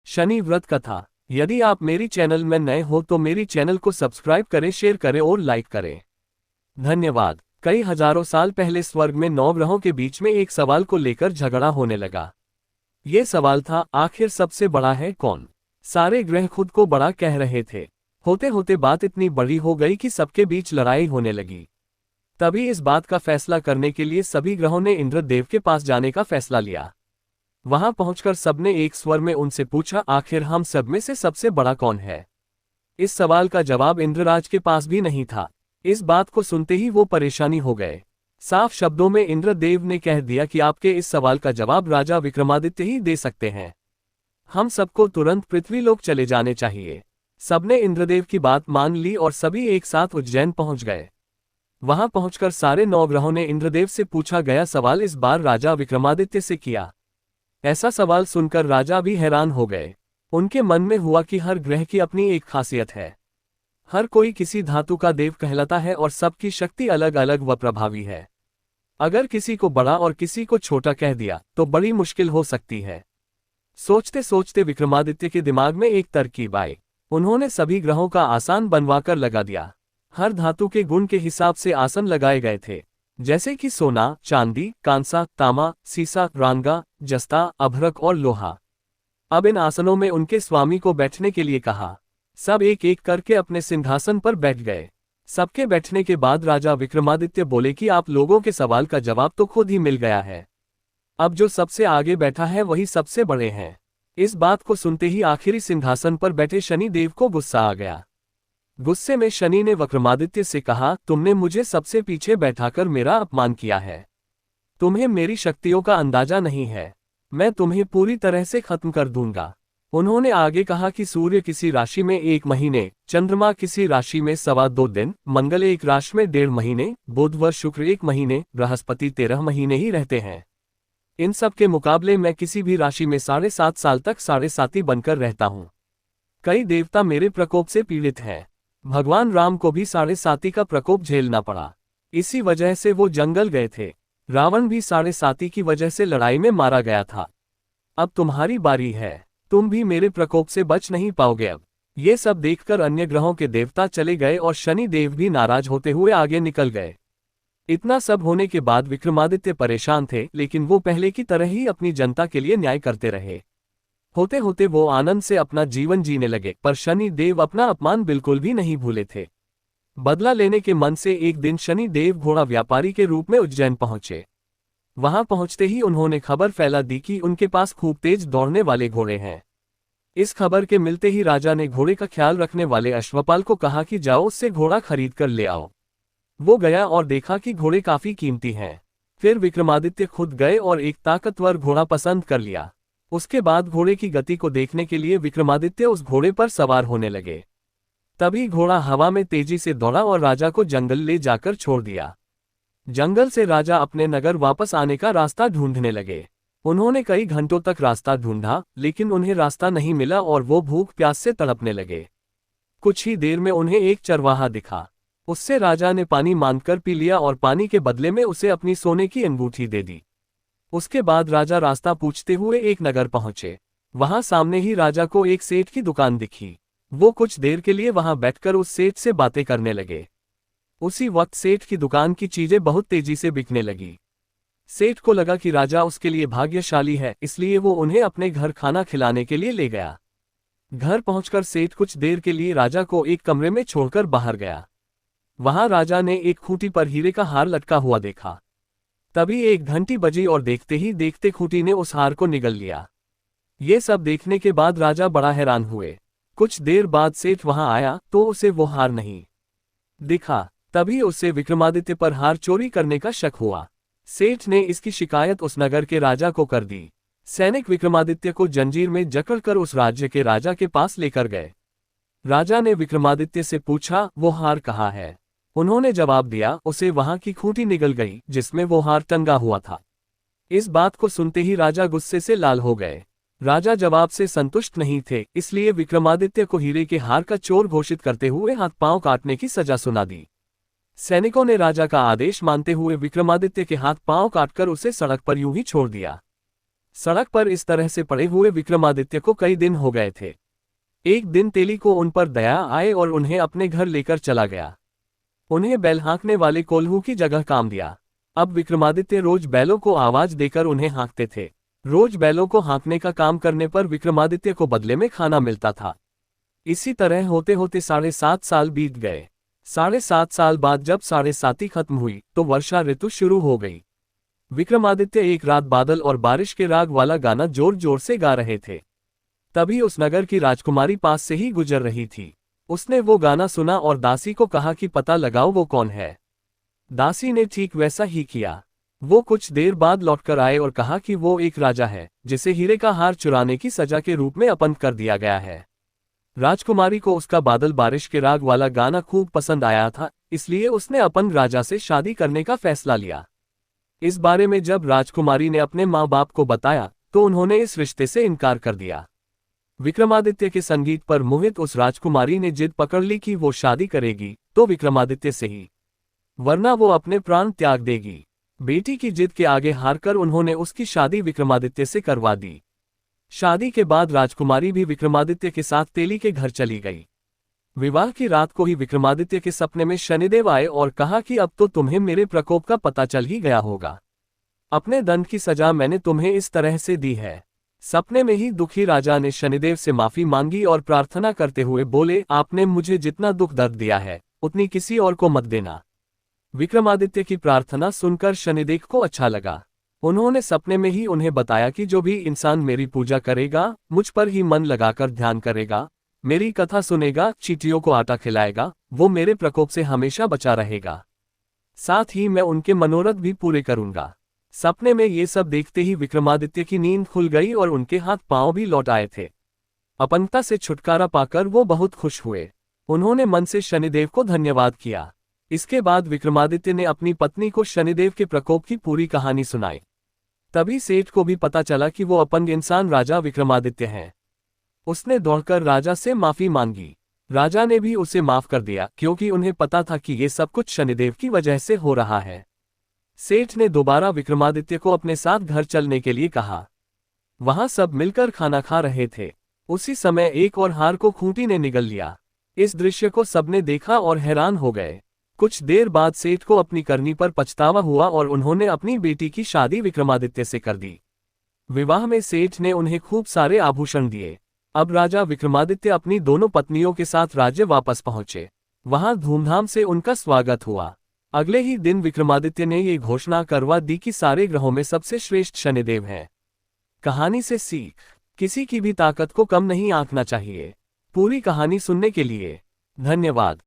शनि व्रत कथा। यदि आप मेरी चैनल में नए हो तो मेरी चैनल को सब्सक्राइब करें, शेयर करें और लाइक करें। धन्यवाद। कई हजारों साल पहले स्वर्ग में 9 ग्रहों के बीच में एक सवाल को लेकर झगड़ा होने लगा। ये सवाल था, आखिर सबसे बड़ा है कौन? सारे ग्रह खुद को बड़ा कह रहे थे। होते होते बात इतनी बड़ी हो गई कि सबके बीच लड़ाई होने लगी। तभी इस बात का फैसला करने के लिए सभी ग्रहों ने इंद्रदेव के पास जाने का फैसला लिया। वहां पहुंचकर सबने एक स्वर में उनसे पूछा, आखिर हम सब में से सबसे बड़ा कौन है? इस सवाल का जवाब इंद्रराज के पास भी नहीं था। इस बात को सुनते ही वो परेशानी हो गए। साफ शब्दों में इंद्रदेव ने कह दिया कि आपके इस सवाल का जवाब राजा विक्रमादित्य ही दे सकते हैं। हम सबको तुरंत पृथ्वीलोक चले जाने चाहिए। सबने इंद्रदेव की बात मान ली और सभी एक साथ उज्जैन पहुंच गए। वहां पहुंचकर सारे 9 ग्रहों ने इंद्रदेव से पूछा गया सवाल इस बार राजा विक्रमादित्य से किया। ऐसा सवाल सुनकर राजा भी हैरान हो गए। उनके मन में हुआ कि हर ग्रह की अपनी एक खासियत है। हर कोई किसी धातु का देव कहलाता है और सबकी शक्ति अलग अलग व प्रभावी है। अगर किसी को बड़ा और किसी को छोटा कह दिया तो बड़ी मुश्किल हो सकती है। सोचते सोचते विक्रमादित्य के दिमाग में एक तरकीब आई। उन्होंने सभी ग्रहों का आसन बनवाकर लगा दिया। हर धातु के गुण के हिसाब से आसन लगाए गए थे, जैसे कि सोना, चांदी, कांसा, तांबा, सीसा, रांगा, जस्ता, अभ्रक और लोहा। अब इन आसनों में उनके स्वामी को बैठने के लिए कहा। सब एक एक करके अपने सिंहासन पर बैठ गए। सबके बैठने के बाद राजा विक्रमादित्य बोले कि आप लोगों के सवाल का जवाब तो खुद ही मिल गया है। अब जो सबसे आगे बैठा है वही सबसे बड़े हैं। इस बात को सुनते ही आखिरी सिंहासन पर बैठे शनि देव को गुस्सा आ गया। गुस्से में शनि ने विक्रमादित्य से कहा, तुमने मुझे सबसे पीछे बैठाकर मेरा अपमान किया है। तुम्हें मेरी शक्तियों का अंदाजा नहीं है। मैं तुम्हें पूरी तरह से खत्म कर दूंगा। उन्होंने आगे कहा कि सूर्य किसी राशि में 1 महीने, चंद्रमा किसी राशि में 2.25 दिन, मंगल एक राशि में 1.5 महीने, बुध व शुक्र 1 महीने, बृहस्पति 13 महीने ही रहते हैं। इन सब के मुकाबले मैं किसी भी राशि में 7.5 साल तक 7.5 बनकर रहता हूँ। कई देवता मेरे प्रकोप से पीड़ित हैं। भगवान राम को भी 7.5 का प्रकोप झेलना पड़ा। इसी वजह से वो जंगल गए थे। रावण भी 7.5 की वजह से लड़ाई में मारा गया था। अब तुम्हारी बारी है। तुम भी मेरे प्रकोप से बच नहीं पाओगे। अब ये सब देखकर अन्य ग्रहों के देवता चले गए और शनि देव भी नाराज होते हुए आगे निकल गए। इतना सब होने के बाद विक्रमादित्य परेशान थे, लेकिन वो पहले की तरह ही अपनी जनता के लिए न्याय करते रहे। होते होते वो आनंद से अपना जीवन जीने लगे, पर शनि देव अपना अपमान बिल्कुल भी नहीं भूले थे। बदला लेने के मन से एक दिन शनि देव घोड़ा व्यापारी के रूप में उज्जैन पहुंचे। वहां पहुंचते ही उन्होंने खबर फैला दी कि उनके पास खूब तेज दौड़ने वाले घोड़े हैं। इस खबर के मिलते ही राजा ने घोड़े का ख्याल रखने वाले अश्वपाल को कहा कि जाओ उससे घोड़ा खरीद कर ले आओ। वो गया और देखा कि घोड़े काफी कीमती हैं। फिर विक्रमादित्य खुद गए और एक ताकतवर घोड़ा पसंद कर लिया। उसके बाद घोड़े की गति को देखने के लिए विक्रमादित्य उस घोड़े पर सवार होने लगे। तभी घोड़ा हवा में तेजी से दौड़ा और राजा को जंगल ले जाकर छोड़ दिया। जंगल से राजा अपने नगर वापस आने का रास्ता ढूंढने लगे। उन्होंने कई घंटों तक रास्ता ढूंढा, लेकिन उन्हें रास्ता नहीं मिला और वो भूख प्यास से तड़पने लगे। कुछ ही देर में उन्हें एक चरवाहा दिखा। उससे राजा ने पानी मांगकर पी लिया और पानी के बदले में उसे अपनी सोने की अंगूठी दे दी। उसके बाद राजा रास्ता पूछते हुए एक नगर पहुंचे। वहां सामने ही राजा को एक सेठ की दुकान दिखी। वो कुछ देर के लिए वहां बैठकर उस सेठ से बातें करने लगे। उसी वक्त सेठ की दुकान की चीजें बहुत तेजी से बिकने लगी। सेठ को लगा कि राजा उसके लिए भाग्यशाली है, इसलिए वो उन्हें अपने घर खाना खिलाने के लिए ले गया। घर पहुंचकर सेठ कुछ देर के लिए राजा को एक कमरे में छोड़कर बाहर गया। वहां राजा ने एक खूंटी पर हीरे का हार लटका हुआ देखा। तभी एक घंटी बजी और देखते ही देखते खूंटी ने उस हार को निगल लिया। ये सब देखने के बाद राजा बड़ा हैरान हुए। कुछ देर बाद सेठ वहां आया तो उसे वो हार नहीं दिखा। तभी उससे विक्रमादित्य पर हार चोरी करने का शक हुआ। सेठ ने इसकी शिकायत उस नगर के राजा को कर दी। सैनिक विक्रमादित्य को जंजीर में जकड़कर उस राज्य के राजा के पास लेकर गए। राजा ने विक्रमादित्य से पूछा, वो हार कहाँ है? उन्होंने जवाब दिया, उसे वहां की खूंटी निगल गई जिसमें वो हार टंगा हुआ था। इस बात को सुनते ही राजा गुस्से से लाल हो गए। राजा जवाब से संतुष्ट नहीं थे, इसलिए विक्रमादित्य को हीरे के हार का चोर घोषित करते हुए हाथ पांव काटने की सजा सुना दी। सैनिकों ने राजा का आदेश मानते हुए विक्रमादित्य के हाथ पांव काटकर उसे सड़क पर यूं ही छोड़ दिया। सड़क पर इस तरह से पड़े हुए विक्रमादित्य को कई दिन हो गए थे। एक दिन तेली को उन पर दया आए और उन्हें अपने घर लेकर चला गया। उन्हें बैल हाँकने वाले कोल्हू की जगह काम दिया। अब विक्रमादित्य रोज बैलों को आवाज देकर उन्हें हाँकते थे। रोज बैलों को हाँकने का काम करने पर विक्रमादित्य को बदले में खाना मिलता था। इसी तरह होते होते 7.5 साल बीत गए। 7.5 साल बाद जब 7.5 खत्म हुई तो वर्षा ऋतु शुरू हो गई। विक्रमादित्य एक रात बादल और बारिश के राग वाला गाना जोर जोर से गा रहे थे। तभी उस नगर की राजकुमारी पास से ही गुजर रही थी। उसने वो गाना सुना और दासी को कहा कि पता लगाओ वो कौन है। दासी ने ठीक वैसा ही किया। वो कुछ देर बाद लौटकर आए और कहा कि वो एक राजा है जिसे हीरे का हार चुराने की सजा के रूप में अपंग कर दिया गया है। राजकुमारी को उसका बादल बारिश के राग वाला गाना खूब पसंद आया था, इसलिए उसने अपंग राजा से शादी करने का फैसला लिया। इस बारे में जब राजकुमारी ने अपने माँ बाप को बताया तो उन्होंने इस रिश्ते से इनकार कर दिया। विक्रमादित्य के संगीत पर मोहित उस राजकुमारी ने जिद पकड़ ली कि वो शादी करेगी तो विक्रमादित्य से ही, वरना वो अपने प्राण त्याग देगी। बेटी की जिद के आगे हारकर उन्होंने उसकी शादी विक्रमादित्य से करवा दी। शादी के बाद राजकुमारी भी विक्रमादित्य के साथ तेली के घर चली गई। विवाह की रात को ही विक्रमादित्य के सपने में शनिदेव आए और कहा कि अब तो तुम्हें मेरे प्रकोप का पता चल ही गया होगा। अपने दंड की सजा मैंने तुम्हें इस तरह से दी है। सपने में ही दुखी राजा ने शनिदेव से माफी मांगी और प्रार्थना करते हुए बोले, आपने मुझे जितना दुख दर्द दिया है उतनी किसी और को मत देना। विक्रमादित्य की प्रार्थना सुनकर शनिदेव को अच्छा लगा। उन्होंने सपने में ही उन्हें बताया कि जो भी इंसान मेरी पूजा करेगा, मुझ पर ही मन लगाकर ध्यान करेगा, मेरी कथा सुनेगा, चींटियों को आटा खिलाएगा, वो मेरे प्रकोप से हमेशा बचा रहेगा। साथ ही मैं उनके मनोरथ भी पूरे करूंगा। सपने में ये सब देखते ही विक्रमादित्य की नींद खुल गई और उनके हाथ पांव भी लौट आए थे। अपंगता से छुटकारा पाकर वो बहुत खुश हुए। उन्होंने मन से शनिदेव को धन्यवाद किया। इसके बाद विक्रमादित्य ने अपनी पत्नी को शनिदेव के प्रकोप की पूरी कहानी सुनाई। तभी सेठ को भी पता चला कि वो अपंग इंसान राजा विक्रमादित्य हैं। उसने दौड़कर राजा से माफी मांगी। राजा ने भी उसे माफ कर दिया क्योंकि उन्हें पता था कि ये सब कुछ शनिदेव की वजह से हो रहा है। सेठ ने दोबारा विक्रमादित्य को अपने साथ घर चलने के लिए कहा। वहां सब मिलकर खाना खा रहे थे। उसी समय एक और हार को खूंटी ने निगल लिया। इस दृश्य को सबने देखा और हैरान हो गए। कुछ देर बाद सेठ को अपनी करनी पर पछतावा हुआ और उन्होंने अपनी बेटी की शादी विक्रमादित्य से कर दी। विवाह में सेठ ने उन्हें खूब सारे आभूषण दिए। अब राजा विक्रमादित्य अपनी दोनों पत्नियों के साथ राज्य वापस पहुंचे। वहां धूमधाम से उनका स्वागत हुआ। अगले ही दिन विक्रमादित्य ने ये घोषणा करवा दी कि सारे ग्रहों में सबसे श्रेष्ठ शनिदेव हैं। कहानी से सीख, किसी की भी ताकत को कम नहीं आंकना चाहिए। पूरी कहानी सुनने के लिए धन्यवाद।